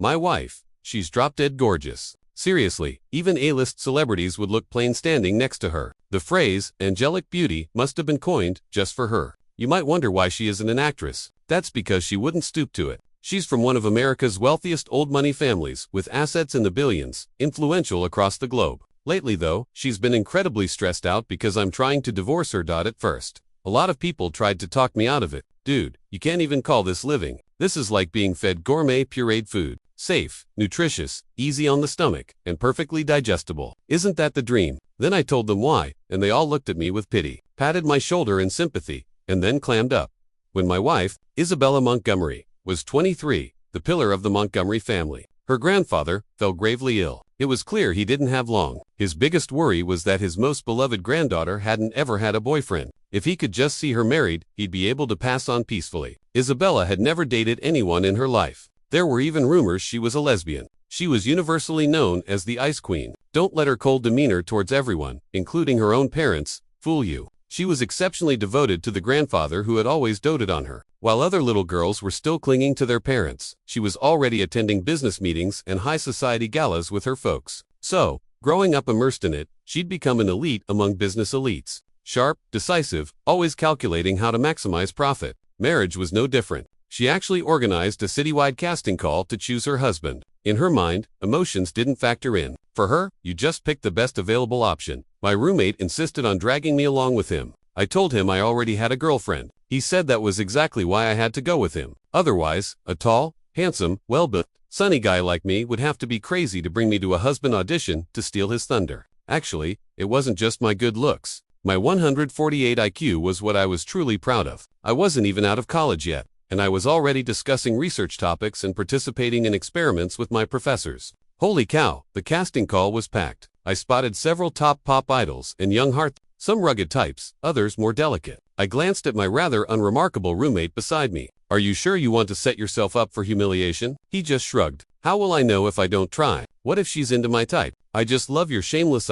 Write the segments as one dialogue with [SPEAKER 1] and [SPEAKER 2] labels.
[SPEAKER 1] My wife. She's drop-dead gorgeous. Seriously, even A-list celebrities would look plain standing next to her. The phrase, angelic beauty, must have been coined just for her. You might wonder why she isn't an actress. That's because she wouldn't stoop to it. She's from one of America's wealthiest old money families, with assets in the billions, influential across the globe. Lately though, she's been incredibly stressed out because I'm trying to divorce her. At first, a lot of people tried to talk me out of it. Dude, you can't even call this living. This is like being fed gourmet pureed food. Safe, nutritious, easy on the stomach, and perfectly digestible. Isn't that the dream? Then I told them why, and they all looked at me with pity, patted my shoulder in sympathy, and then clammed up. When my wife, Isabella Montgomery, was 23, the pillar of the Montgomery family, her grandfather fell gravely ill. It was clear he didn't have long. His biggest worry was that his most beloved granddaughter hadn't ever had a boyfriend. If he could just see her married, he'd be able to pass on peacefully. Isabella had never dated anyone in her life. There were even rumors she was a lesbian. She was universally known as the Ice Queen. Don't let her cold demeanor towards everyone, including her own parents, fool you. She was exceptionally devoted to the grandfather who had always doted on her. While other little girls were still clinging to their parents, she was already attending business meetings and high society galas with her folks. So, growing up immersed in it, she'd become an elite among business elites. Sharp, decisive, always calculating how to maximize profit. Marriage was no different. She actually organized a citywide casting call to choose her husband. In her mind, emotions didn't factor in. For her, you just picked the best available option. My roommate insisted on dragging me along with him. I told him I already had a girlfriend. He said that was exactly why I had to go with him. Otherwise, a tall, handsome, well-built, sunny guy like me would have to be crazy to bring me to a husband audition to steal his thunder. Actually, it wasn't just my good looks. My 148 IQ was what I was truly proud of. I wasn't even out of college yet, and I was already discussing research topics and participating in experiments with my professors. Holy cow, the casting call was packed. I spotted several top pop idols and young hearts, some rugged types, others more delicate. I glanced at my rather unremarkable roommate beside me. Are you sure you want to set yourself up for humiliation? He just shrugged. How will I know if I don't try? What if she's into my type? I just love your shameless,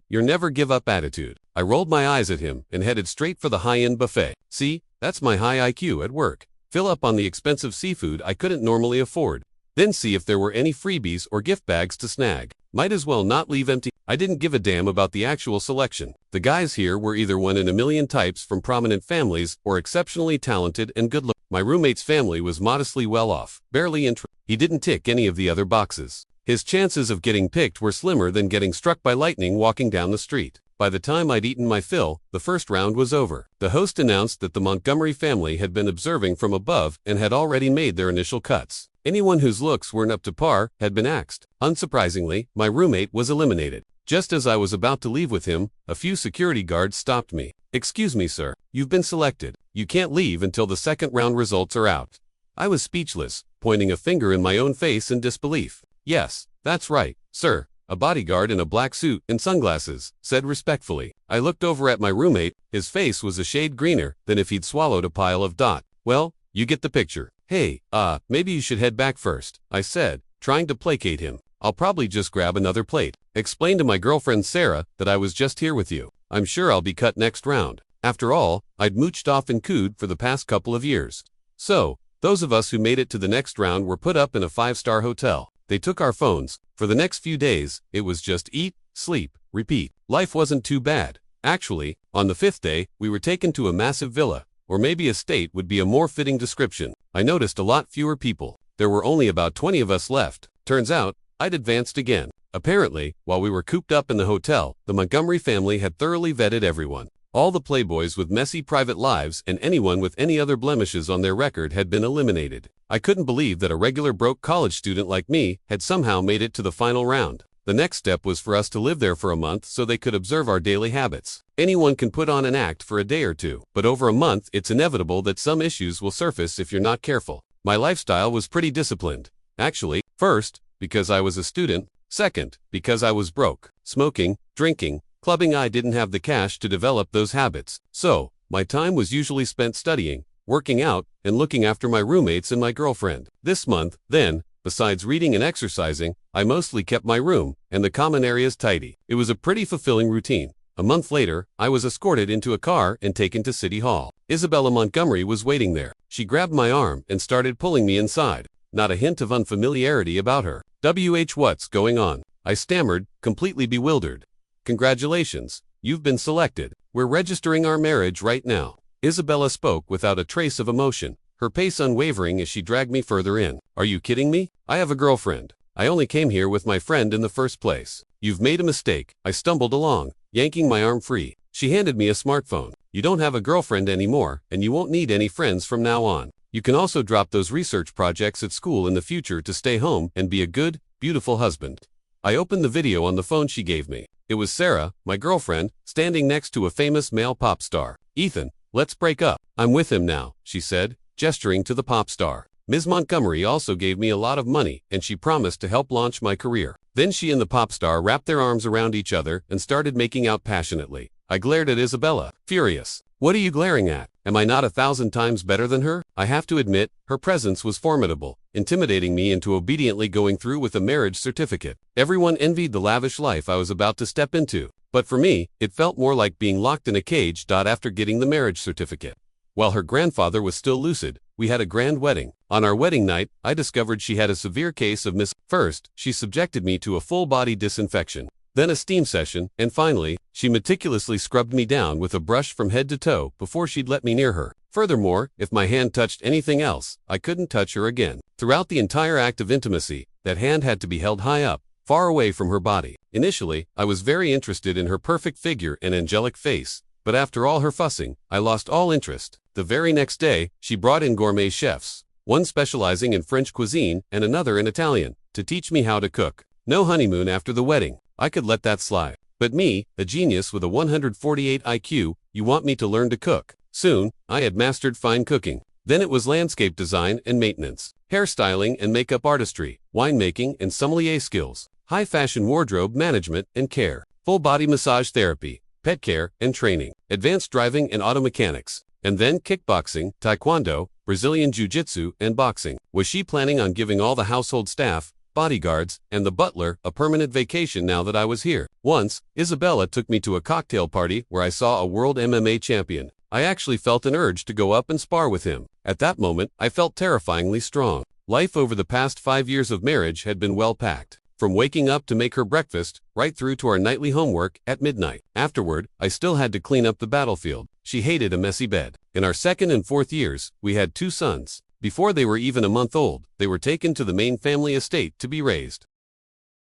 [SPEAKER 1] your never give up attitude. I rolled my eyes at him and headed straight for the high-end buffet. See, that's my high IQ at work. Fill up on the expensive seafood I couldn't normally afford. Then see if there were any freebies or gift bags to snag. Might as well not leave empty. I didn't give a damn about the actual selection. The guys here were either one in a million types from prominent families or exceptionally talented and good-looking. My roommate's family was modestly well off, barely interested. He didn't tick any of the other boxes. His chances of getting picked were slimmer than getting struck by lightning walking down the street. By the time I'd eaten my fill, the first round was over. The host announced that the Montgomery family had been observing from above and had already made their initial cuts. Anyone whose looks weren't up to par had been axed. Unsurprisingly, my roommate was eliminated. Just as I was about to leave with him, a few security guards stopped me. "Excuse me, sir. You've been selected. You can't leave until the second round results are out." I was speechless, pointing a finger in my own face in disbelief. "Yes, that's right, sir," a bodyguard in a black suit and sunglasses said respectfully. I looked over at my roommate. His face was a shade greener than if he'd swallowed a pile of dot. "Well, you get the picture." "Hey, maybe you should head back first," I said, trying to placate him. "I'll probably just grab another plate. Explain to my girlfriend Sarah that I was just here with you. I'm sure I'll be cut next round." After all, I'd mooched off and cooed for the past couple of years. So, those of us who made it to the next round were put up in a 5-star hotel. They took our phones. For the next few days, it was just eat, sleep, repeat. Life wasn't too bad. Actually, on the 5th day, we were taken to a massive villa, or maybe estate would be a more fitting description. I noticed a lot fewer people. There were only about 20 of us left. Turns out, I'd advanced again. Apparently, while we were cooped up in the hotel, the Montgomery family had thoroughly vetted everyone. All the playboys with messy private lives and anyone with any other blemishes on their record had been eliminated. I couldn't believe that a regular broke college student like me had somehow made it to the final round. The next step was for us to live there for a month so they could observe our daily habits. Anyone can put on an act for a day or two, but over a month it's inevitable that some issues will surface if you're not careful. My lifestyle was pretty disciplined. Actually, first, because I was a student. Second, because I was broke. Smoking, drinking, clubbing. I didn't have the cash to develop those habits. So, my time was usually spent studying, working out, and looking after my roommates and my girlfriend. This month, then, besides reading and exercising, I mostly kept my room and the common areas tidy. It was a pretty fulfilling routine. A month later, I was escorted into a car and taken to City Hall. Isabella Montgomery was waiting there. She grabbed my arm and started pulling me inside. not a hint of unfamiliarity about her. What's going on? I stammered, completely bewildered. Congratulations, you've been selected. We're registering our marriage right now. Isabella spoke without a trace of emotion, her pace unwavering as she dragged me further in. Are you kidding me? I have a girlfriend. I only came here with my friend in the first place. You've made a mistake. I stumbled along, yanking my arm free. She handed me a smartphone. You don't have a girlfriend anymore, and you won't need any friends from now on. You can also drop those research projects at school in the future to stay home and be a good, beautiful husband. I opened the video on the phone she gave me. It was Sarah, my girlfriend, standing next to a famous male pop star. Ethan, let's break up. I'm with him now, she said, gesturing to the pop star. Ms. Montgomery also gave me a lot of money, and she promised to help launch my career. Then she and the pop star wrapped their arms around each other and started making out passionately. I glared at Isabella, furious. What are you glaring at? Am I not 1,000 times better than her? I have to admit, her presence was formidable, intimidating me into obediently going through with a marriage certificate. Everyone envied the lavish life I was about to step into, but for me, it felt more like being locked in a cage. After getting the marriage certificate. While her grandfather was still lucid, we had a grand wedding. On our wedding night, I discovered she had a severe case of First, she subjected me to a full-body disinfection, then a steam session, and finally, she meticulously scrubbed me down with a brush from head to toe before she'd let me near her. Furthermore, if my hand touched anything else, I couldn't touch her again. Throughout the entire act of intimacy, that hand had to be held high up, far away from her body. Initially, I was very interested in her perfect figure and angelic face, but after all her fussing, I lost all interest. The very next day, she brought in gourmet chefs, one specializing in French cuisine and another in Italian, to teach me how to cook. No honeymoon after the wedding. I could let that slide. But me, a genius with a 148 IQ, you want me to learn to cook? Soon, I had mastered fine cooking. Then it was landscape design and maintenance, hairstyling and makeup artistry, winemaking and sommelier skills, high fashion wardrobe management and care, full body massage therapy, pet care and training, advanced driving and auto mechanics, and then kickboxing, taekwondo, Brazilian jiu-jitsu, and boxing. Was she planning on giving all the household staff, bodyguards, and the butler a permanent vacation now that I was here? Once, Isabella took me to a cocktail party where I saw a world MMA champion. I actually felt an urge to go up and spar with him. At that moment, I felt terrifyingly strong. Life over the past 5 years of marriage had been well packed. From waking up to make her breakfast, right through to our nightly homework at midnight. Afterward, I still had to clean up the battlefield. She hated a messy bed. In our 2nd and 4th years, we had 2 sons. Before they were even a month old, they were taken to the main family estate to be raised.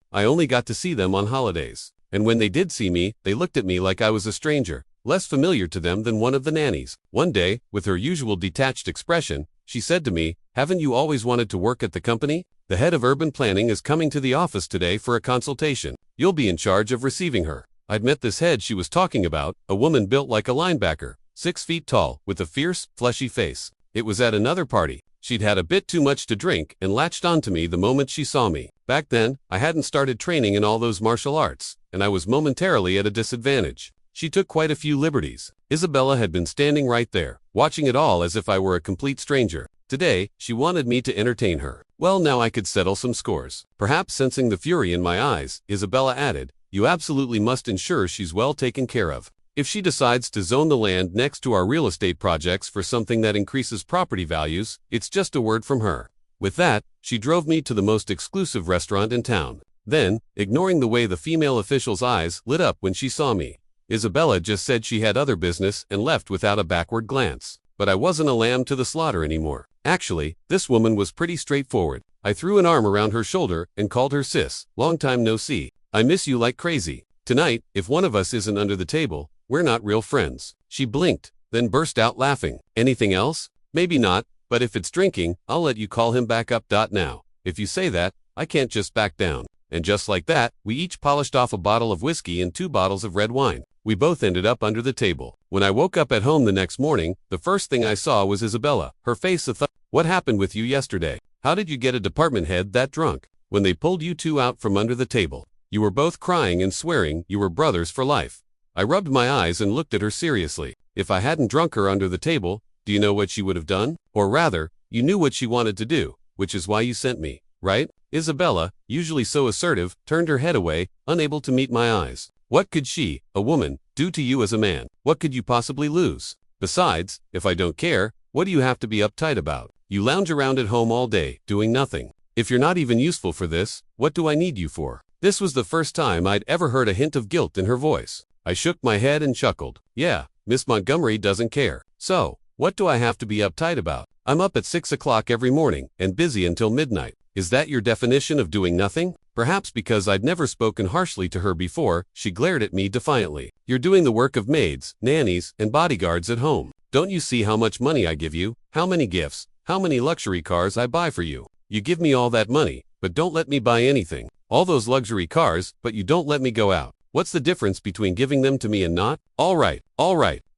[SPEAKER 1] I only got to see them on holidays. And when they did see me, they looked at me like I was a stranger, less familiar to them than one of the nannies. One day, with her usual detached expression, she said to me, "Haven't you always wanted to work at the company? The head of urban planning is coming to the office today for a consultation. You'll be in charge of receiving her." I'd met this head she was talking about, a woman built like a linebacker, 6 feet tall, with a fierce, fleshy face. It was at another party. She'd had a bit too much to drink and latched onto me the moment she saw me. Back then, I hadn't started training in all those martial arts, and I was momentarily at a disadvantage. She took quite a few liberties. Isabella had been standing right there, watching it all as if I were a complete stranger. Today, she wanted me to entertain her. Well, now I could settle some scores. Perhaps sensing the fury in my eyes, Isabella added, "You absolutely must ensure she's well taken care of. If she decides to zone the land next to our real estate projects for something that increases property values, it's just a word from her." With that, she drove me to the most exclusive restaurant in town. Then, ignoring the way the female official's eyes lit up when she saw me, Isabella just said she had other business and left without a backward glance. But I wasn't a lamb to the slaughter anymore. Actually, this woman was pretty straightforward. I threw an arm around her shoulder and called her sis. "Long time no see. I miss you like crazy. Tonight, if one of us isn't under the table, we're not real friends." She blinked, then burst out laughing. "Anything else?" "Maybe not, but if it's drinking, I'll let you call him back up. Now, if you say that, I can't just back down." And just like that, we each polished off a bottle of whiskey and 2 bottles of red wine. We both ended up under the table. When I woke up at home the next morning, the first thing I saw was Isabella, her face "What happened with you yesterday? How did you get a department head that drunk? When they pulled you two out from under the table, you were both crying and swearing you were brothers for life." I rubbed my eyes and looked at her seriously. If I hadn't drunk her under the table, do you know what she would have done? Or rather, you knew what she wanted to do, which is why you sent me, right? Isabella, usually so assertive, turned her head away, unable to meet my eyes. What could she, a woman, do to you as a man? What could you possibly lose? Besides, if I don't care, what do you have to be uptight about? You lounge around at home all day, doing nothing. If you're not even useful for this, what do I need you for? This was the first time I'd ever heard a hint of guilt in her voice. I shook my head and chuckled. Yeah, Miss Montgomery doesn't care. So, what do I have to be uptight about? I'm up at 6 o'clock every morning and busy until midnight. Is that your definition of doing nothing? Perhaps because I'd never spoken harshly to her before, she glared at me defiantly. You're doing the work of maids, nannies, and bodyguards at home. Don't you see how much money I give you, how many gifts, how many luxury cars I buy for you? You give me all that money, but don't let me buy anything. All those luxury cars, but you don't let me go out. What's the difference between giving them to me and not? All right.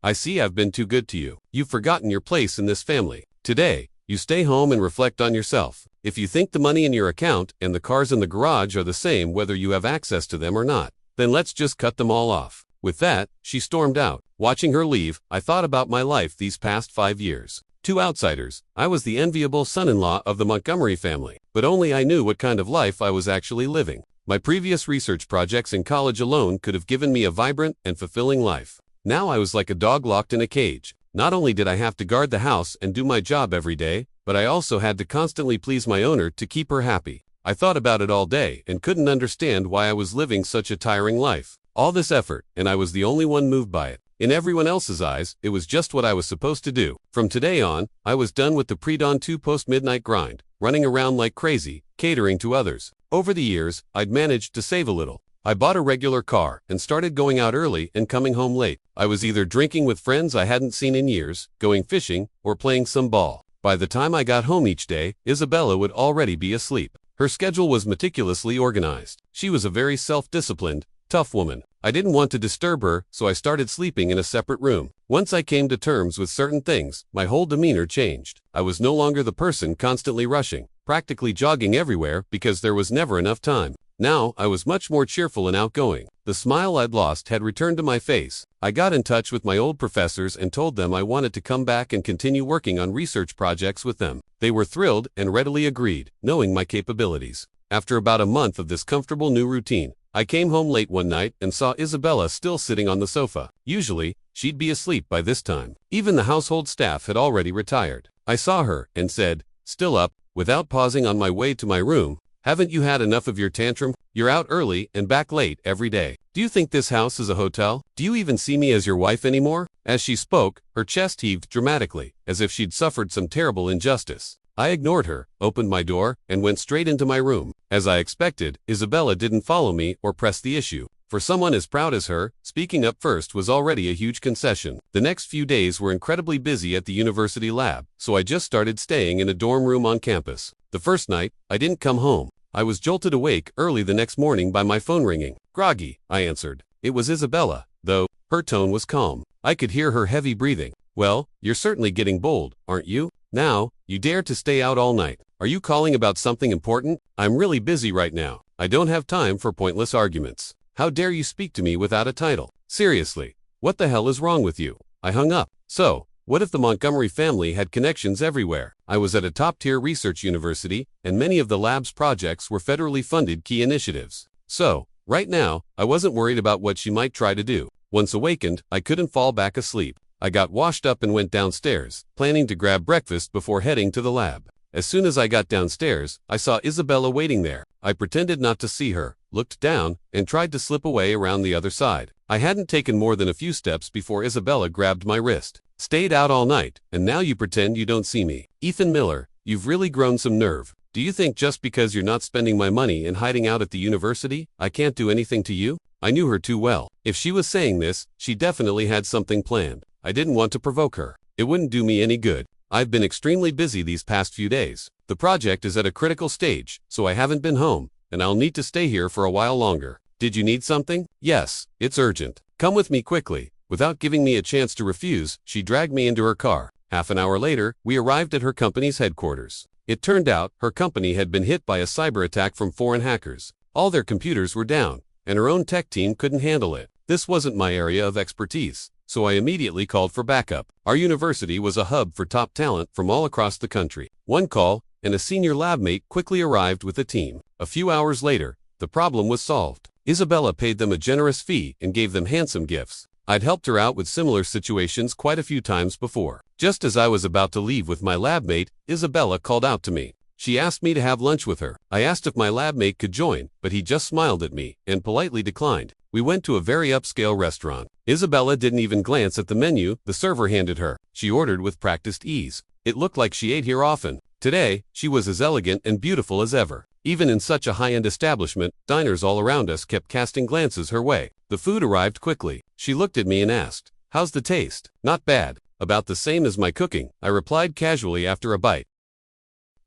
[SPEAKER 1] I see I've been too good to you. You've forgotten your place in this family. Today, you stay home and reflect on yourself. If you think the money in your account and the cars in the garage are the same whether you have access to them or not, then let's just cut them all off. With that, she stormed out. Watching her leave, I thought about my life these past 5 years. To outsiders, I was the enviable son-in-law of the Montgomery family, but only I knew what kind of life I was actually living. My previous research projects in college alone could have given me a vibrant and fulfilling life. Now I was like a dog locked in a cage. Not only did I have to guard the house and do my job every day, but I also had to constantly please my owner to keep her happy. I thought about it all day and couldn't understand why I was living such a tiring life. All this effort, and I was the only one moved by it. In everyone else's eyes, it was just what I was supposed to do. From today on, I was done with the pre-dawn to post-midnight grind, running around like crazy, catering to others. Over the years, I'd managed to save a little. I bought a regular car and started going out early and coming home late. I was either drinking with friends I hadn't seen in years, going fishing, or playing some ball. By the time I got home each day, Isabella would already be asleep. Her schedule was meticulously organized. She was a very self-disciplined, tough woman. I didn't want to disturb her, so I started sleeping in a separate room. Once I came to terms with certain things, my whole demeanor changed. I was no longer the person constantly rushing, practically jogging everywhere because there was never enough time. Now, I was much more cheerful and outgoing. The smile I'd lost had returned to my face. I got in touch with my old professors and told them I wanted to come back and continue working on research projects with them. They were thrilled and readily agreed, knowing my capabilities. After about a month of this comfortable new routine, I came home late one night and saw Isabella still sitting on the sofa. Usually, she'd be asleep by this time. Even the household staff had already retired. I saw her and said, still up, without pausing on my way to my room, haven't you had enough of your tantrum? You're out early and back late every day. Do you think this house is a hotel? Do you even see me as your wife anymore? As she spoke, her chest heaved dramatically, as if she'd suffered some terrible injustice. I ignored her, opened my door, and went straight into my room. As I expected, Isabella didn't follow me or press the issue. For someone as proud as her, speaking up first was already a huge concession. The next few days were incredibly busy at the university lab, so I just started staying in a dorm room on campus. The first night, I didn't come home. I was jolted awake early the next morning by my phone ringing. Groggy, I answered. It was Isabella, though. Her tone was calm. I could hear her heavy breathing. Well, you're certainly getting bold, aren't you? Now, you dare to stay out all night. Are you calling about something important? I'm really busy right now. I don't have time for pointless arguments. How dare you speak to me without a title? Seriously, what the hell is wrong with you? I hung up. So, what if the Montgomery family had connections everywhere? I was at a top-tier research university, and many of the lab's projects were federally funded key initiatives. So, right now, I wasn't worried about what she might try to do. Once awakened, I couldn't fall back asleep. I got washed up and went downstairs, planning to grab breakfast before heading to the lab. As soon as I got downstairs, I saw Isabella waiting there. I pretended not to see her, looked down, and tried to slip away around the other side. I hadn't taken more than a few steps before Isabella grabbed my wrist. Stayed out all night, and now you pretend you don't see me. Ethan Miller, you've really grown some nerve. Do you think just because you're not spending my money and hiding out at the university, I can't do anything to you? I knew her too well. If she was saying this, she definitely had something planned. I didn't want to provoke her. It wouldn't do me any good. I've been extremely busy these past few days. The project is at a critical stage, so I haven't been home, and I'll need to stay here for a while longer. Did you need something? Yes, it's urgent. Come with me quickly. Without giving me a chance to refuse, she dragged me into her car. Half an hour later, we arrived at her company's headquarters. It turned out her company had been hit by a cyber attack from foreign hackers. All their computers were down, and her own tech team couldn't handle it. This wasn't my area of expertise, so I immediately called for backup. Our university was a hub for top talent from all across the country. One call, and a senior lab mate quickly arrived with a team. A few hours later, the problem was solved. Isabella paid them a generous fee and gave them handsome gifts. I'd helped her out with similar situations quite a few times before. Just as I was about to leave with my lab mate, Isabella called out to me. She asked me to have lunch with her. I asked if my lab mate could join, but he just smiled at me and politely declined. We went to a very upscale restaurant. Isabella didn't even glance at the menu the server handed her. She ordered with practiced ease. It looked like she ate here often. Today, she was as elegant and beautiful as ever. Even in such a high-end establishment, diners all around us kept casting glances her way. The food arrived quickly. She looked at me and asked, "How's the taste?" "Not bad. About the same as my cooking," I replied casually after a bite.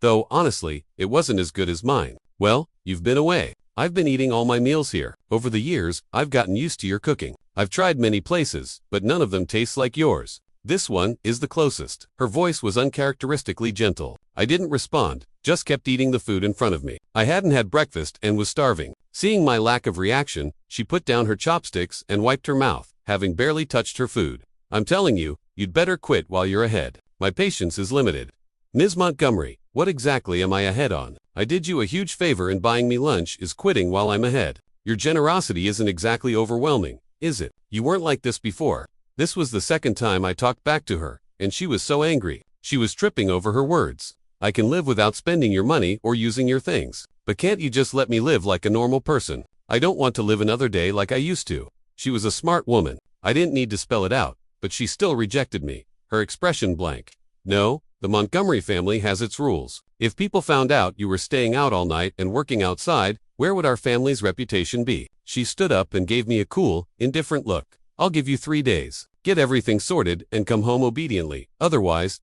[SPEAKER 1] Though, honestly, it wasn't as good as mine. "Well, you've been away. I've been eating all my meals here. Over the years, I've gotten used to your cooking. I've tried many places, but none of them taste like yours. This one is the closest." Her voice was uncharacteristically gentle. I didn't respond, just kept eating the food in front of me. I hadn't had breakfast and was starving. Seeing my lack of reaction, she put down her chopsticks and wiped her mouth, having barely touched her food. "I'm telling you, you'd better quit while you're ahead. My patience is limited." "Ms. Montgomery, what exactly am I ahead on? I did you a huge favor in buying me lunch. Is quitting while I'm ahead? Your generosity isn't exactly overwhelming, is it? You weren't like this before." This was the second time I talked back to her, and she was so angry. She was tripping over her words. "I can live without spending your money or using your things. But can't you just let me live like a normal person? I don't want to live another day like I used to." She was a smart woman. I didn't need to spell it out, but she still rejected me, her expression blank. "No, the Montgomery family has its rules. If people found out you were staying out all night and working outside, where would our family's reputation be?" She stood up and gave me a cool, indifferent look. "I'll give you 3 days. Get everything sorted and come home obediently. Otherwise, ..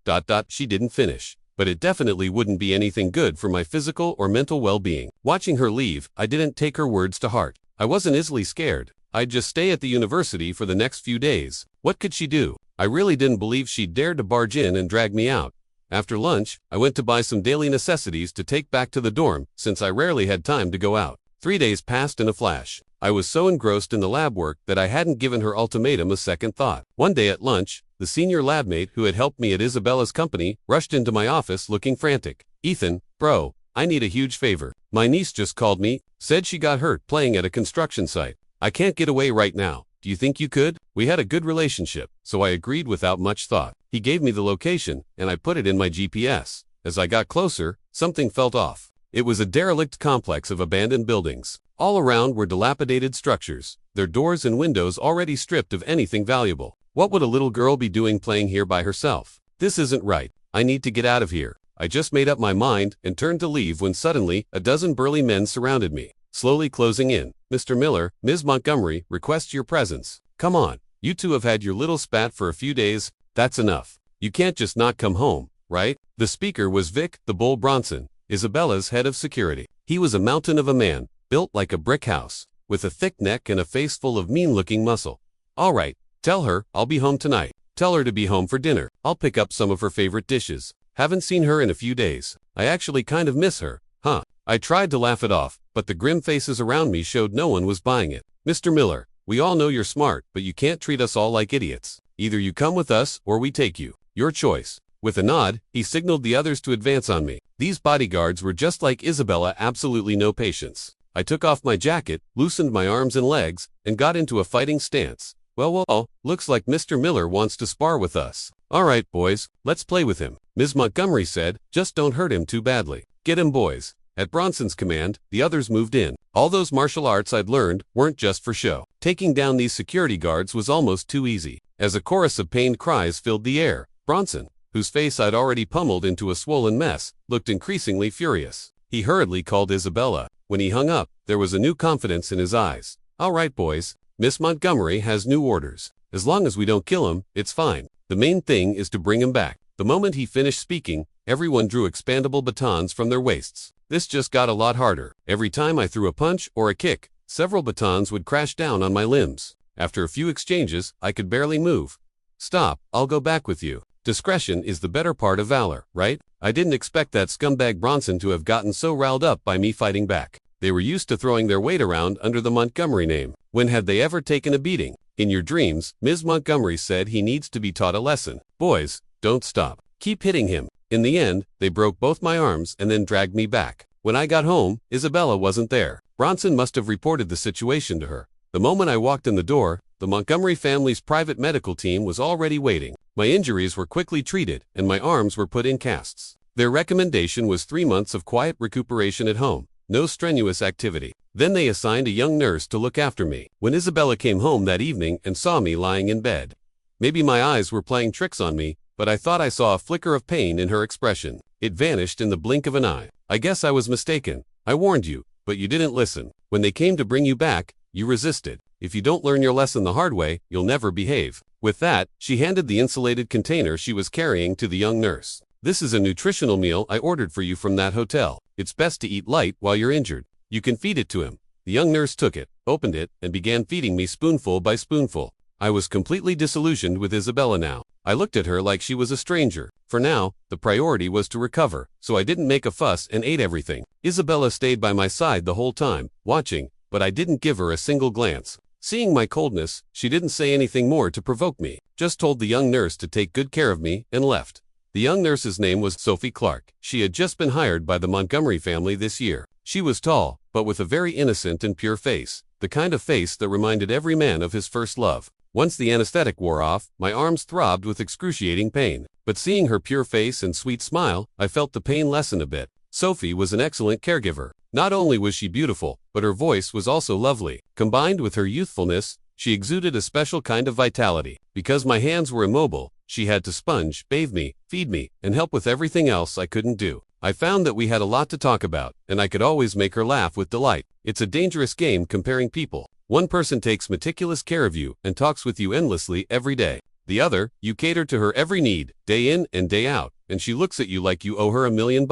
[SPEAKER 1] She didn't finish. But it definitely wouldn't be anything good for my physical or mental well-being. Watching her leave, I didn't take her words to heart. I wasn't easily scared. I'd just stay at the university for the next few days. What could she do? I really didn't believe she'd dared to barge in and drag me out. After lunch, I went to buy some daily necessities to take back to the dorm, since I rarely had time to go out. 3 days passed in a flash. I was so engrossed in the lab work that I hadn't given her ultimatum a second thought. One day at lunch, the senior lab mate who had helped me at Isabella's company rushed into my office looking frantic. "Ethan, bro, I need a huge favor. My niece just called me, said she got hurt playing at a construction site. I can't get away right now. Do you think you could?" We had a good relationship, so I agreed without much thought. He gave me the location, and I put it in my GPS. As I got closer, something felt off. It was a derelict complex of abandoned buildings. All around were dilapidated structures, their doors and windows already stripped of anything valuable. What would a little girl be doing playing here by herself? This isn't right. I need to get out of here. I just made up my mind and turned to leave when suddenly a dozen burly men surrounded me, slowly closing in. "Mr. Miller, Ms. Montgomery requests your presence." "Come on, you two have had your little spat for a few days. That's enough. You can't just not come home, right?" The speaker was Vic the Bull Bronson, Isabella's head of security. He was a mountain of a man, built like a brick house, with a thick neck and a face full of mean-looking muscle. "All right, tell her I'll be home tonight. Tell her to be home for dinner. I'll pick up some of her favorite dishes. Haven't seen her in a few days. I actually kind of miss her." "Huh?" I tried to laugh it off, but the grim faces around me showed no one was buying it. "Mr. Miller, we all know you're smart, but you can't treat us all like idiots. Either you come with us or we take you. Your choice." With a nod, he signaled the others to advance on me. These bodyguards were just like Isabella, absolutely no patience. I took off my jacket, loosened my arms and legs, and got into a fighting stance. Well, looks like Mr. Miller wants to spar with us. "All right, boys, let's play with him," Ms. Montgomery said. "Just don't hurt him too badly. Get him, boys." At Bronson's command, the others moved in. All those martial arts I'd learned weren't just for show. Taking down these security guards was almost too easy. As a chorus of pained cries filled the air, Bronson, whose face I'd already pummeled into a swollen mess, looked increasingly furious. He hurriedly called Isabella. When he hung up, there was a new confidence in his eyes. "All right, boys. Miss Montgomery has new orders. As long as we don't kill him, it's fine. The main thing is to bring him back." The moment he finished speaking, everyone drew expandable batons from their waists. This just got a lot harder. Every time I threw a punch or a kick, several batons would crash down on my limbs. After a few exchanges, I could barely move. "Stop, I'll go back with you. Discretion is the better part of valor, right?" I didn't expect that scumbag Bronson to have gotten so riled up by me fighting back. They were used to throwing their weight around under the Montgomery name. When had they ever taken a beating? "In your dreams, Ms. Montgomery said he needs to be taught a lesson. Boys, don't stop. Keep hitting him." In the end, they broke both my arms and then dragged me back. When I got home, Isabella wasn't there. Bronson must have reported the situation to her. The moment I walked in the door, the Montgomery family's private medical team was already waiting. My injuries were quickly treated, and my arms were put in casts. Their recommendation was 3 months of quiet recuperation at home, no strenuous activity. Then they assigned a young nurse to look after me. When Isabella came home that evening and saw me lying in bed, maybe my eyes were playing tricks on me, but I thought I saw a flicker of pain in her expression. It vanished in the blink of an eye. I guess I was mistaken. I warned you, but you didn't listen. When they came to bring you back, you resisted. If you don't learn your lesson the hard way, you'll never behave. With that, she handed the insulated container she was carrying to the young nurse. This is a nutritional meal I ordered for you from that hotel. It's best to eat light while you're injured. You can feed it to him. The young nurse took it, opened it, and began feeding me spoonful by spoonful. I was completely disillusioned with Isabella now. I looked at her like she was a stranger. For now, the priority was to recover, so I didn't make a fuss and ate everything. Isabella stayed by my side the whole time, watching, but I didn't give her a single glance. Seeing my coldness, she didn't say anything more to provoke me, just told the young nurse to take good care of me and left. The young nurse's name was Sophie Clark. She had just been hired by the Montgomery family this year. She was tall, but with a very innocent and pure face, the kind of face that reminded every man of his first love. Once the anesthetic wore off, my arms throbbed with excruciating pain. But seeing her pure face and sweet smile, I felt the pain lessen a bit. Sophie was an excellent caregiver. Not only was she beautiful, but her voice was also lovely. Combined with her youthfulness, she exuded a special kind of vitality. Because my hands were immobile, she had to sponge, bathe me, feed me, and help with everything else I couldn't do. I found that we had a lot to talk about, and I could always make her laugh with delight. It's a dangerous game comparing people. One person takes meticulous care of you and talks with you endlessly every day. The other, you cater to her every need, day in and day out, and she looks at you like you owe her $1 million.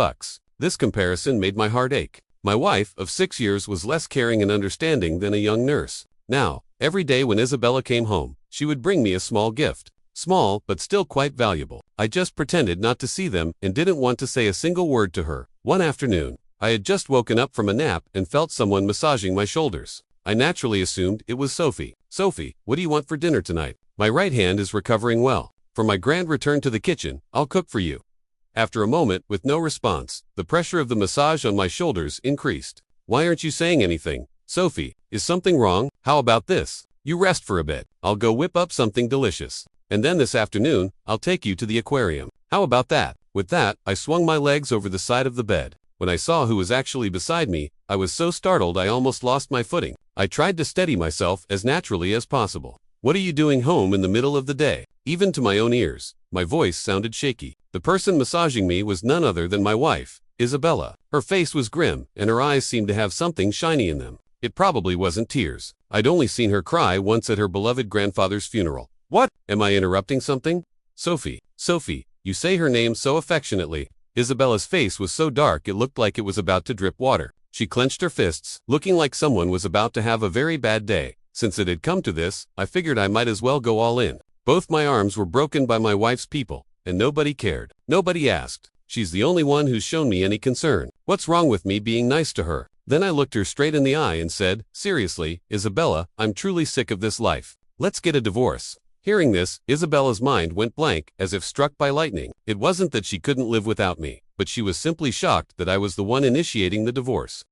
[SPEAKER 1] This comparison made my heart ache. My wife, of 6 years, was less caring and understanding than a young nurse. Now, every day when Isabella came home, she would bring me a small gift. Small, but still quite valuable. I just pretended not to see them and didn't want to say a single word to her. One afternoon, I had just woken up from a nap and felt someone massaging my shoulders. I naturally assumed it was Sophie. Sophie, what do you want for dinner tonight? My right hand is recovering well. For my grand return to the kitchen, I'll cook for you. After a moment, with no response, the pressure of the massage on my shoulders increased. Why aren't you saying anything? Sophie, is something wrong? How about this? You rest for a bit. I'll go whip up something delicious. And then this afternoon, I'll take you to the aquarium. How about that? With that, I swung my legs over the side of the bed. When I saw who was actually beside me, I was so startled I almost lost my footing. I tried to steady myself as naturally as possible. What are you doing home in the middle of the day? Even to my own ears, my voice sounded shaky. The person massaging me was none other than my wife, Isabella. Her face was grim, and her eyes seemed to have something shiny in them. It probably wasn't tears. I'd only seen her cry once at her beloved grandfather's funeral. What? Am I interrupting something? Sophie, Sophie, you say her name so affectionately. Isabella's face was so dark it looked like it was about to drip water. She clenched her fists, looking like someone was about to have a very bad day. Since it had come to this, I figured I might as well go all in. Both my arms were broken by my wife's people, and nobody cared. Nobody asked. She's the only one who's shown me any concern. What's wrong with me being nice to her? Then I looked her straight in the eye and said, seriously, Isabella, I'm truly sick of this life. Let's get a divorce. Hearing this, Isabella's mind went blank, as if struck by lightning. It wasn't that she couldn't live without me, but she was simply shocked that I was the one initiating the divorce.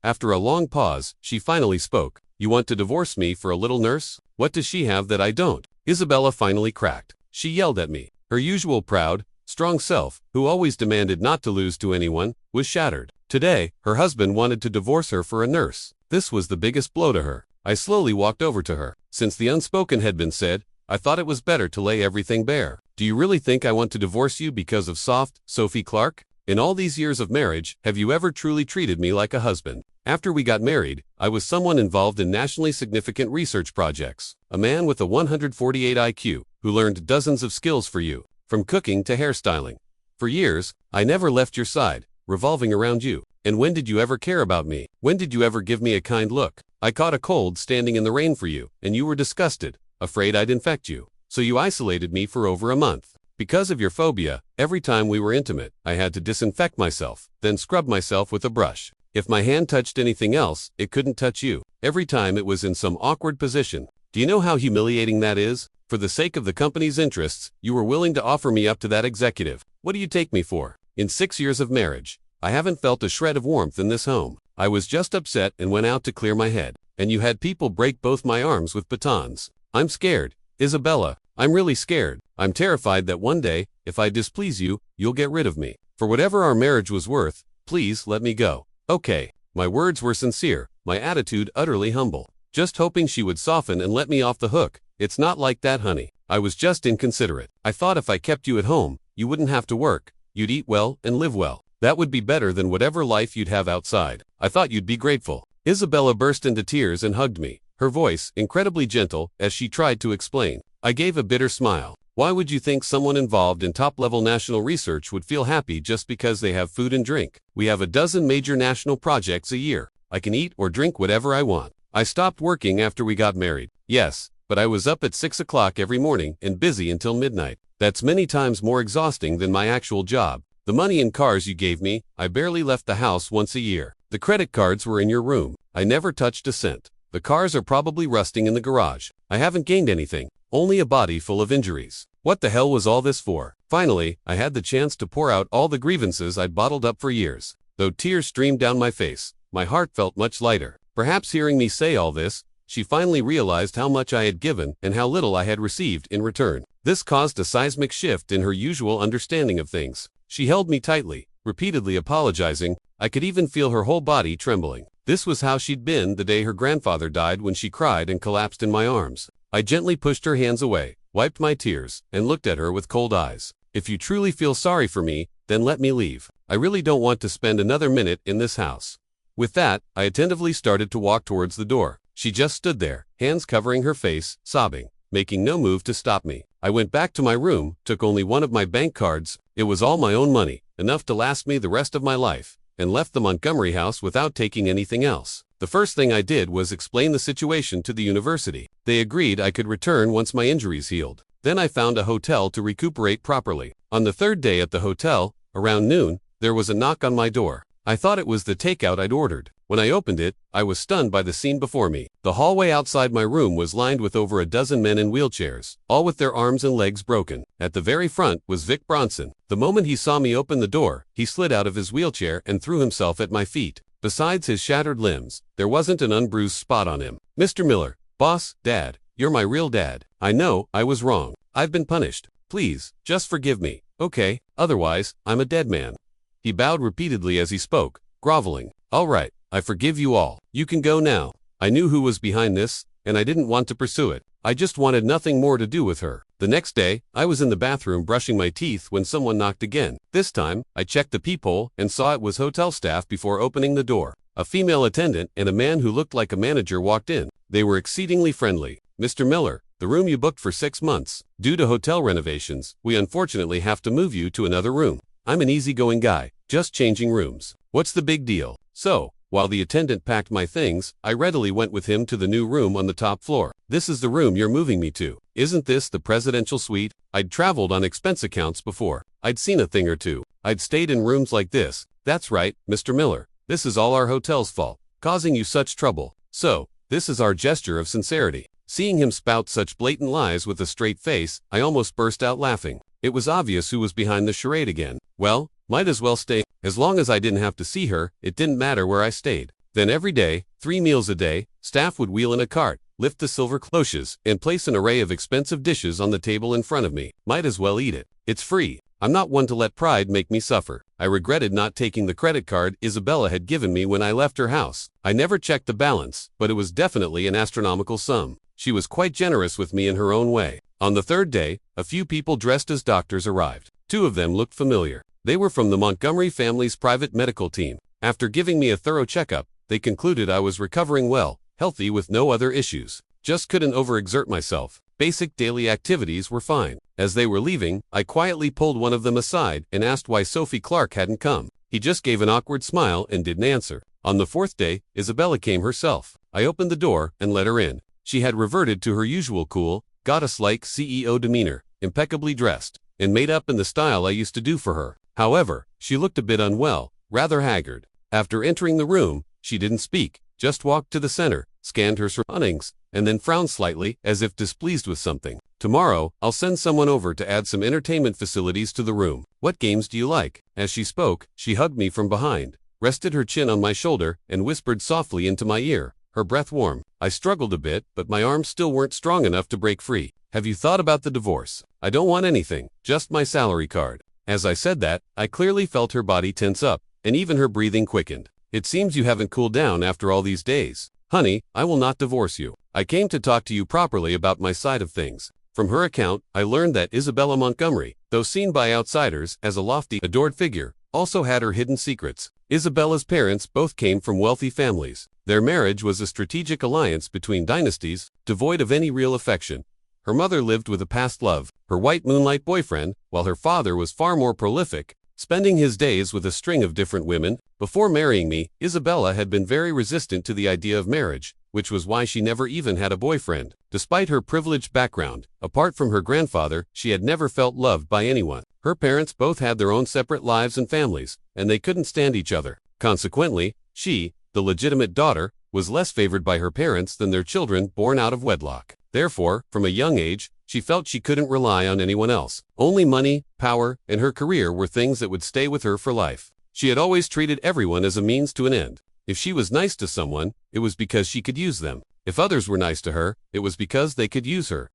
[SPEAKER 1] After a long pause, she finally spoke. You want to divorce me for a little nurse? What does she have that I don't? Isabella finally cracked. She yelled at me. Her usual proud, strong self, who always demanded not to lose to anyone, was shattered. Today, her husband wanted to divorce her for a nurse. This was the biggest blow to her. I slowly walked over to her. Since the unspoken had been said, I thought it was better to lay everything bare. Do you really think I want to divorce you because of soft, Sophie Clark? In all these years of marriage, have you ever truly treated me like a husband? After we got married, I was someone involved in nationally significant research projects. A man with a 148 IQ, who learned dozens of skills for you, from cooking to hairstyling. For years, I never left your side, revolving around you. And when did you ever care about me? When did you ever give me a kind look? I caught a cold standing in the rain for you, and you were disgusted, afraid I'd infect you. So you isolated me for over a month. Because of your phobia, every time we were intimate, I had to disinfect myself, then scrub myself with a brush. If my hand touched anything else, it couldn't touch you. Every time it was in some awkward position. Do you know how humiliating that is? For the sake of the company's interests, you were willing to offer me up to that executive. What do you take me for? In 6 years of marriage, I haven't felt a shred of warmth in this home. I was just upset and went out to clear my head. and you had people break both my arms with batons. I'm scared, Isabella. I'm really scared. I'm terrified that one day, if I displease you, you'll get rid of me. For whatever our marriage was worth, please let me go. Okay. My words were sincere, my attitude utterly humble. Just hoping she would soften and let me off the hook. It's not like that, honey. I was just inconsiderate. I thought if I kept you at home, you wouldn't have to work. You'd eat well and live well. That would be better than whatever life you'd have outside. I thought you'd be grateful. Isabella burst into tears and hugged me, her voice incredibly gentle as she tried to explain. I gave a bitter smile. Why would you think someone involved in top-level national research would feel happy just because they have food and drink? We have a dozen major national projects a year. I can eat or drink whatever I want. I stopped working after we got married. Yes, but I was up at 6 o'clock every morning and busy until midnight. That's many times more exhausting than my actual job. The money and cars you gave me, I barely left the house once a year. The credit cards were in your room. I never touched a cent. The cars are probably rusting in the garage. I haven't gained anything, only a body full of injuries. What the hell was all this for? Finally, I had the chance to pour out all the grievances I'd bottled up for years. Though tears streamed down my face, my heart felt much lighter. Perhaps hearing me say all this, she finally realized how much I had given and how little I had received in return. This caused a seismic shift in her usual understanding of things. She held me tightly, repeatedly apologizing. I could even feel her whole body trembling. This was how she'd been the day her grandfather died, when she cried and collapsed in my arms. I gently pushed her hands away, wiped my tears, and looked at her with cold eyes. If you truly feel sorry for me, then let me leave. I really don't want to spend another minute in this house. With that, I attentively started to walk towards the door. She just stood there, hands covering her face, sobbing, making no move to stop me. I went back to my room, took only one of my bank cards. It was all my own money, enough to last me the rest of my life, and left the Montgomery house without taking anything else. The first thing I did was explain the situation to the university. They agreed I could return once my injuries healed. Then I found a hotel to recuperate properly. On the third day at the hotel, around noon, there was a knock on my door. I thought it was the takeout I'd ordered. When I opened it, I was stunned by the scene before me. The hallway outside my room was lined with over a dozen men in wheelchairs, all with their arms and legs broken. At the very front was Vic Bronson. The moment he saw me open the door, he slid out of his wheelchair and threw himself at my feet. Besides his shattered limbs, there wasn't an unbruised spot on him. Mr. Miller, boss, dad, you're my real dad. I know, I was wrong. I've been punished. Please, just forgive me, okay? Otherwise, I'm a dead man. He bowed repeatedly as he spoke, groveling. All right, I forgive you all. You can go now. I knew who was behind this, and I didn't want to pursue it. I just wanted nothing more to do with her. The next day, I was in the bathroom brushing my teeth when someone knocked again. This time, I checked the peephole and saw it was hotel staff before opening the door. A female attendant and a man who looked like a manager walked in. They were exceedingly friendly. Mr. Miller, the room you booked for 6 months. Due to hotel renovations, we unfortunately have to move you to another room. I'm an easygoing guy, just changing rooms. What's the big deal? So, while the attendant packed my things, I readily went with him to the new room on the top floor. This is the room you're moving me to. Isn't this the presidential suite? I'd traveled on expense accounts before. I'd seen a thing or two. I'd stayed in rooms like this. That's right, Mr. Miller. This is all our hotel's fault, causing you such trouble. So, this is our gesture of sincerity. Seeing him spout such blatant lies with a straight face, I almost burst out laughing. It was obvious who was behind the charade again. Well, might as well stay. As long as I didn't have to see her, it didn't matter where I stayed. Then every day, 3 meals a day, staff would wheel in a cart, lift the silver cloches, and place an array of expensive dishes on the table in front of me. Might as well eat it. It's free. I'm not one to let pride make me suffer. I regretted not taking the credit card Isabella had given me when I left her house. I never checked the balance, but it was definitely an astronomical sum. She was quite generous with me in her own way. On the third day, a few people dressed as doctors arrived. 2 of them looked familiar. They were from the Montgomery family's private medical team. After giving me a thorough checkup, they concluded I was recovering well, healthy with no other issues. Just couldn't overexert myself. Basic daily activities were fine. As they were leaving, I quietly pulled one of them aside and asked why Sophie Clark hadn't come. He just gave an awkward smile and didn't answer. On the 4th day, Isabella came herself. I opened the door and let her in. She had reverted to her usual cool, goddess-like CEO demeanor, impeccably dressed, and made up in the style I used to do for her. However, she looked a bit unwell, rather haggard. After entering the room, she didn't speak, just walked to the center, scanned her surroundings, and then frowned slightly as if displeased with something. Tomorrow, I'll send someone over to add some entertainment facilities to the room. What games do you like? As she spoke, she hugged me from behind, rested her chin on my shoulder, and whispered softly into my ear. her breath warm. I struggled a bit, but my arms still weren't strong enough to break free. Have you thought about the divorce? I don't want anything, just my salary card. As I said that, I clearly felt her body tense up, and even her breathing quickened. It seems you haven't cooled down after all these days. Honey, I will not divorce you. I came to talk to you properly about my side of things. From her account, I learned that Isabella Montgomery, though seen by outsiders as a lofty, adored figure, also had her hidden secrets. Isabella's parents both came from wealthy families. Their marriage was a strategic alliance between dynasties, devoid of any real affection. Her mother lived with a past love, her white moonlight boyfriend, while her father was far more prolific, spending his days with a string of different women. Before marrying me, Isabella had been very resistant to the idea of marriage, which was why she never even had a boyfriend. Despite her privileged background, apart from her grandfather, she had never felt loved by anyone. Her parents both had their own separate lives and families, and they couldn't stand each other. Consequently, she, the legitimate daughter, was less favored by her parents than their children born out of wedlock. Therefore, from a young age, she felt she couldn't rely on anyone else. Only money, power, and her career were things that would stay with her for life. She had always treated everyone as a means to an end. If she was nice to someone, it was because she could use them. If others were nice to her, it was because they could use her.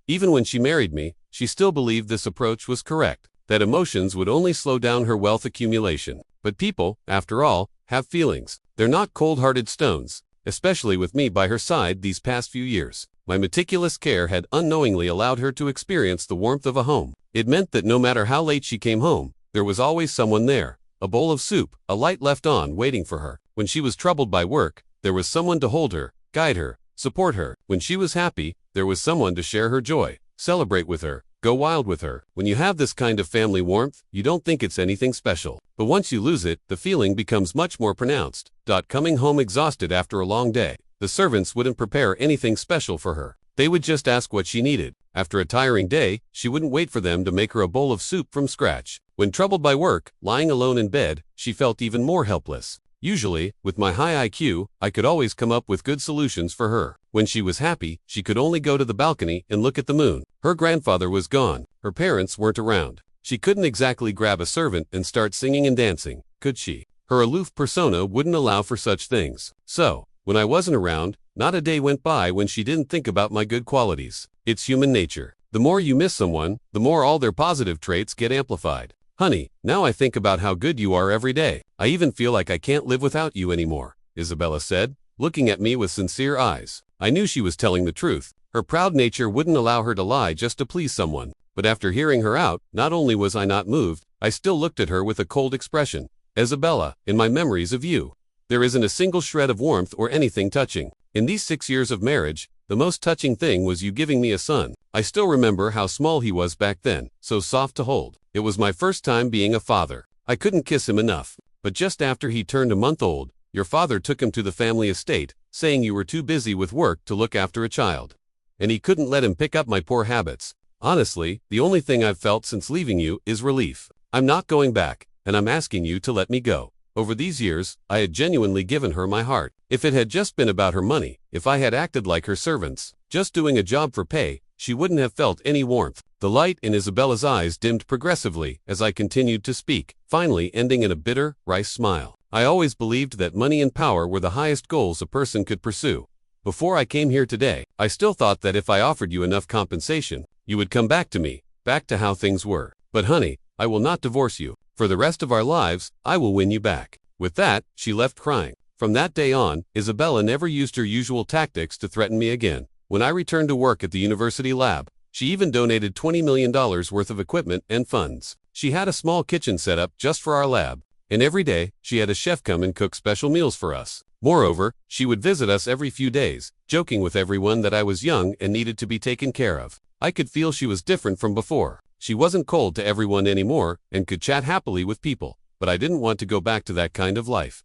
[SPEAKER 1] Even when she married me, she still believed this approach was correct, that emotions would only slow down her wealth accumulation. But people, after all, have feelings. They're not cold-hearted stones, especially with me by her side these past few years. My meticulous care had unknowingly allowed her to experience the warmth of a home. It meant that no matter how late she came home, there was always someone there. A bowl of soup, a light left on, waiting for her. When she was troubled by work, there was someone to hold her, guide her, support her. When she was happy, there was someone to share her joy, celebrate with her, go wild with her. When you have this kind of family warmth, you don't think it's anything special. But once you lose it, the feeling becomes much more pronounced. Coming home exhausted after a long day, the servants wouldn't prepare anything special for her. They would just ask what she needed. After a tiring day, she wouldn't wait for them to make her a bowl of soup from scratch. When troubled by work, lying alone in bed, she felt even more helpless. Usually, with my high IQ, I could always come up with good solutions for her. When she was happy, she could only go to the balcony and look at the moon. Her grandfather was gone. Her parents weren't around. She couldn't exactly grab a servant and start singing and dancing, could she? Her aloof persona wouldn't allow for such things. So, when I wasn't around, not a day went by when she didn't think about my good qualities. It's human nature. The more you miss someone, the more all their positive traits get amplified. Honey, now I think about how good you are every day. I even feel like I can't live without you anymore, Isabella said, looking at me with sincere eyes. I knew she was telling the truth. Her proud nature wouldn't allow her to lie just to please someone. But after hearing her out, not only was I not moved, I still looked at her with a cold expression. Isabella, in my memories of you, there isn't a single shred of warmth or anything touching. In these 6 years of marriage, the most touching thing was you giving me a son. I still remember how small he was back then, so soft to hold. It was my first time being a father. I couldn't kiss him enough. But just after he turned a month old, your father took him to the family estate, saying you were too busy with work to look after a child. And he couldn't let him pick up my poor habits. Honestly, the only thing I've felt since leaving you is relief. I'm not going back, and I'm asking you to let me go. Over these years, I had genuinely given her my heart. If it had just been about her money, if I had acted like her servants, just doing a job for pay, she wouldn't have felt any warmth. The light in Isabella's eyes dimmed progressively as I continued to speak, finally ending in a bitter, wry smile. I always believed that money and power were the highest goals a person could pursue. Before I came here today, I still thought that if I offered you enough compensation, you would come back to me, back to how things were. But honey, I will not divorce you. For the rest of our lives, I will win you back. With that, she left crying. From that day on, Isabella never used her usual tactics to threaten me again. When I returned to work at the university lab, she even donated $20 million worth of equipment and funds. She had a small kitchen set up just for our lab, and every day, she had a chef come and cook special meals for us. Moreover, she would visit us every few days, joking with everyone that I was young and needed to be taken care of. I could feel she was different from before. She wasn't cold to everyone anymore and could chat happily with people, but I didn't want to go back to that kind of life,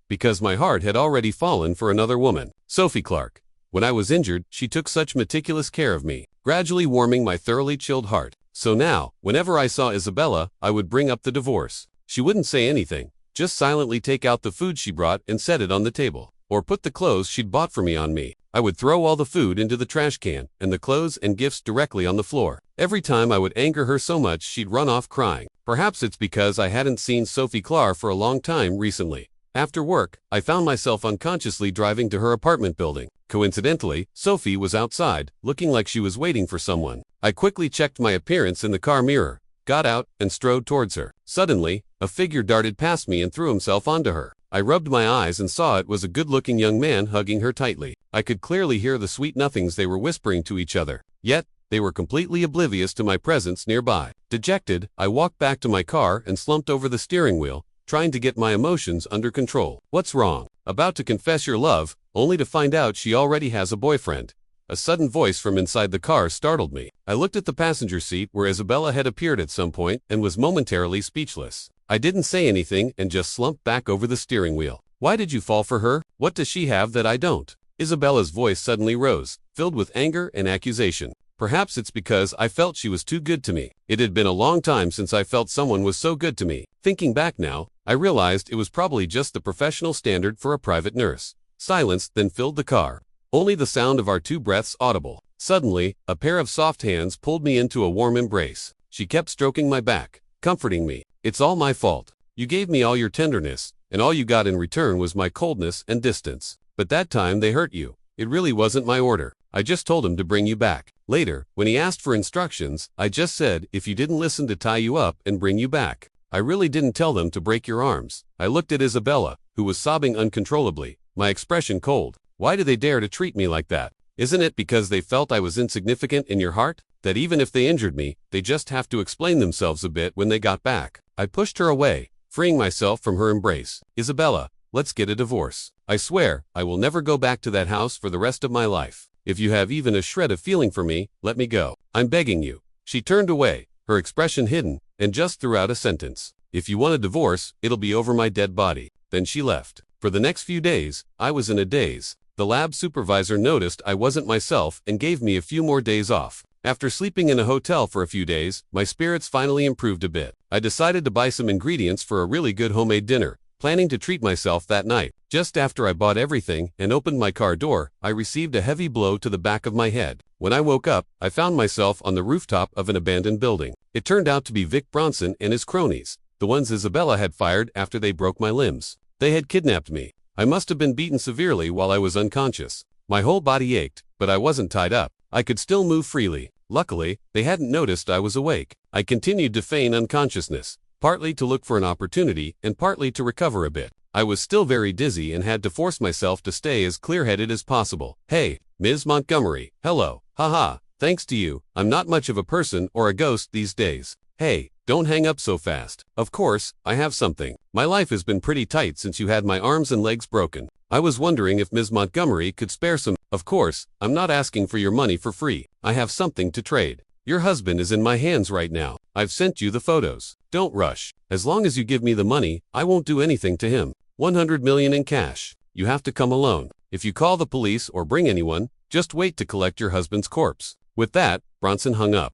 [SPEAKER 1] because my heart had already fallen for another woman, Sophie Clark. When I was injured, she took such meticulous care of me, gradually warming my thoroughly chilled heart. So now, whenever I saw Isabella, I would bring up the divorce. She wouldn't say anything, just silently take out the food she brought and set it on the table, or put the clothes she'd bought for me on me. I would throw all the food into the trash can, and the clothes and gifts directly on the floor. Every time I would anger her so much she'd run off crying. Perhaps it's because I hadn't seen Sophie Clark for a long time recently. After work, I found myself unconsciously driving to her apartment building. Coincidentally, Sophie was outside, looking like she was waiting for someone. I quickly checked my appearance in the car mirror, got out, and strode towards her. Suddenly, a figure darted past me and threw himself onto her. I rubbed my eyes and saw it was a good-looking young man hugging her tightly. I could clearly hear the sweet nothings they were whispering to each other. Yet, they were completely oblivious to my presence nearby. Dejected, I walked back to my car and slumped over the steering wheel, trying to get my emotions under control. What's wrong? About to confess your love, only to find out she already has a boyfriend. A sudden voice from inside the car startled me. I looked at the passenger seat where Isabella had appeared at some point and was momentarily speechless. I didn't say anything and just slumped back over the steering wheel. Why did you fall for her? What does she have that I don't? Isabella's voice suddenly rose, filled with anger and accusation. Perhaps it's because I felt she was too good to me. It had been a long time since I felt someone was so good to me. Thinking back now, I realized it was probably just the professional standard for a private nurse. Silence then filled the car. Only the sound of our two breaths audible. Suddenly, a pair of soft hands pulled me into a warm embrace. She kept stroking my back, comforting me. It's all my fault. You gave me all your tenderness, and all you got in return was my coldness and distance. But that time they hurt you. It really wasn't my order. I just told him to bring you back. Later, when he asked for instructions, I just said if you didn't listen to tie you up and bring you back. I really didn't tell them to break your arms. I looked at Isabella, who was sobbing uncontrollably, my expression cold. Why do they dare to treat me like that? Isn't it because they felt I was insignificant in your heart? That even if they injured me, they just have to explain themselves a bit when they got back. I pushed her away, freeing myself from her embrace. Isabella, let's get a divorce. I swear, I will never go back to that house for the rest of my life. If you have even a shred of feeling for me, let me go. I'm begging you. She turned away, her expression hidden, and just threw out a sentence. If you want a divorce, it'll be over my dead body. Then she left. For the next few days, I was in a daze. The lab supervisor noticed I wasn't myself and gave me a few more days off. After sleeping in a hotel for a few days, my spirits finally improved a bit. I decided to buy some ingredients for a really good homemade dinner, planning to treat myself that night. Just after I bought everything and opened my car door, I received a heavy blow to the back of my head. When I woke up, I found myself on the rooftop of an abandoned building. It turned out to be Vic Bronson and his cronies, the ones Isabella had fired after they broke my limbs. They had kidnapped me. I must have been beaten severely while I was unconscious. My whole body ached, but I wasn't tied up. I could still move freely. Luckily, they hadn't noticed I was awake. I continued to feign unconsciousness, partly to look for an opportunity and partly to recover a bit. I was still very dizzy and had to force myself to stay as clear-headed as possible. Hey, Ms. Montgomery, hello. Haha, thanks to you, I'm not much of a person or a ghost these days. Hey, don't hang up so fast. Of course, I have something. My life has been pretty tight since you had my arms and legs broken. I was wondering if Ms. Montgomery could spare some. Of course, I'm not asking for your money for free. I have something to trade. Your husband is in my hands right now. I've sent you the photos. Don't rush. As long as you give me the money, I won't do anything to him. 100 million in cash. You have to come alone. If you call the police or bring anyone, just wait to collect your husband's corpse. With that, Bronson hung up.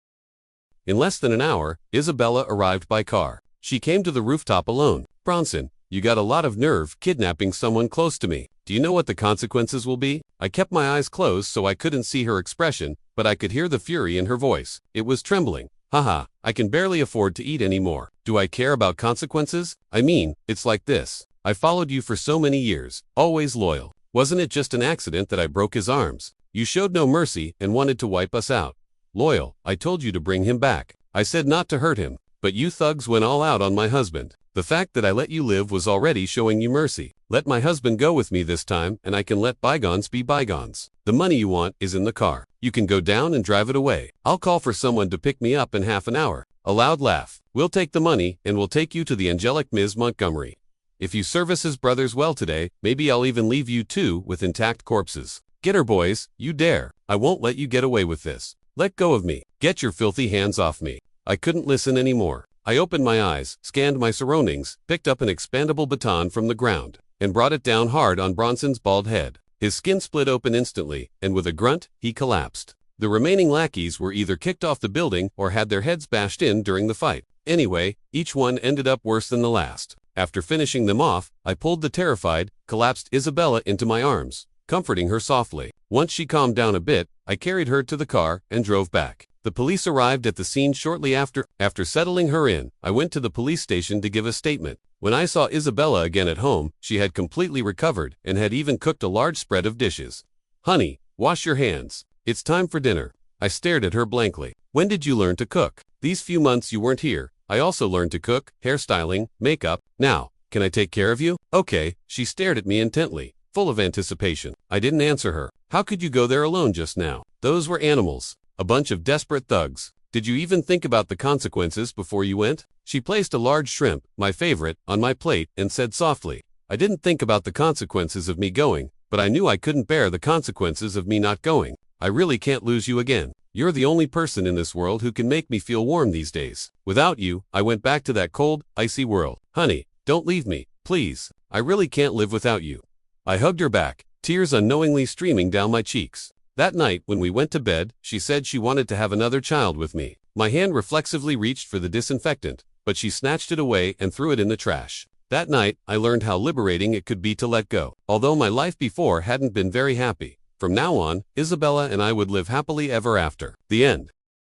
[SPEAKER 1] In less than an hour, Isabella arrived by car. She came to the rooftop alone. Bronson, you got a lot of nerve kidnapping someone close to me. Do you know what the consequences will be? I kept my eyes closed so I couldn't see her expression, but I could hear the fury in her voice. It was trembling. Haha, I can barely afford to eat anymore. Do I care about consequences? I mean, it's like this. I followed you for so many years, always loyal. Wasn't it just an accident that I broke his arms? You showed no mercy and wanted to wipe us out. Loyal, I told you to bring him back. I said not to hurt him, but you thugs went all out on my husband. The fact that I let you live was already showing you mercy. Let my husband go with me this time and I can let bygones be bygones. The money you want is in the car. You can go down and drive it away. I'll call for someone to pick me up in half an hour. A loud laugh. We'll take the money and we'll take you to the angelic Ms. Montgomery. If you service his brothers well today, maybe I'll even leave you two with intact corpses. Get her, boys, you dare. I won't let you get away with this. Let go of me. Get your filthy hands off me. I couldn't listen anymore. I opened my eyes, scanned my surroundings, picked up an expandable baton from the ground, and brought it down hard on Bronson's bald head. His skin split open instantly, and with a grunt, he collapsed. The remaining lackeys were either kicked off the building or had their heads bashed in during the fight. Anyway, each one ended up worse than the last. After finishing them off, I pulled the terrified, collapsed Isabella into my arms, comforting her softly. Once she calmed down a bit, I carried her to the car and drove back. The police arrived at the scene shortly after. After settling her in, I went to the police station to give a statement. When I saw Isabella again at home, she had completely recovered and had even cooked a large spread of dishes. Honey, wash your hands. It's time for dinner. I stared at her blankly. When did you learn to cook? These few months you weren't here. I also learned to cook, hairstyling, makeup. Now, can I take care of you? Okay. She stared at me intently, full of anticipation. I didn't answer her. How could you go there alone just now? Those were animals. A bunch of desperate thugs. Did you even think about the consequences before you went? She placed a large shrimp, my favorite, on my plate and said softly, I didn't think about the consequences of me going, but I knew I couldn't bear the consequences of me not going. I really can't lose you again. You're the only person in this world who can make me feel warm these days. Without you, I went back to that cold, icy world. Honey, don't leave me, please. I really can't live without you. I hugged her back, tears unknowingly streaming down my cheeks. That night, when we went to bed, she said she wanted to have another child with me. My hand reflexively reached for the disinfectant, but she snatched it away and threw it in the trash. That night, I learned how liberating it could be to let go. Although my life before hadn't been very happy, from now on, Isabella and I would live happily ever after. The end.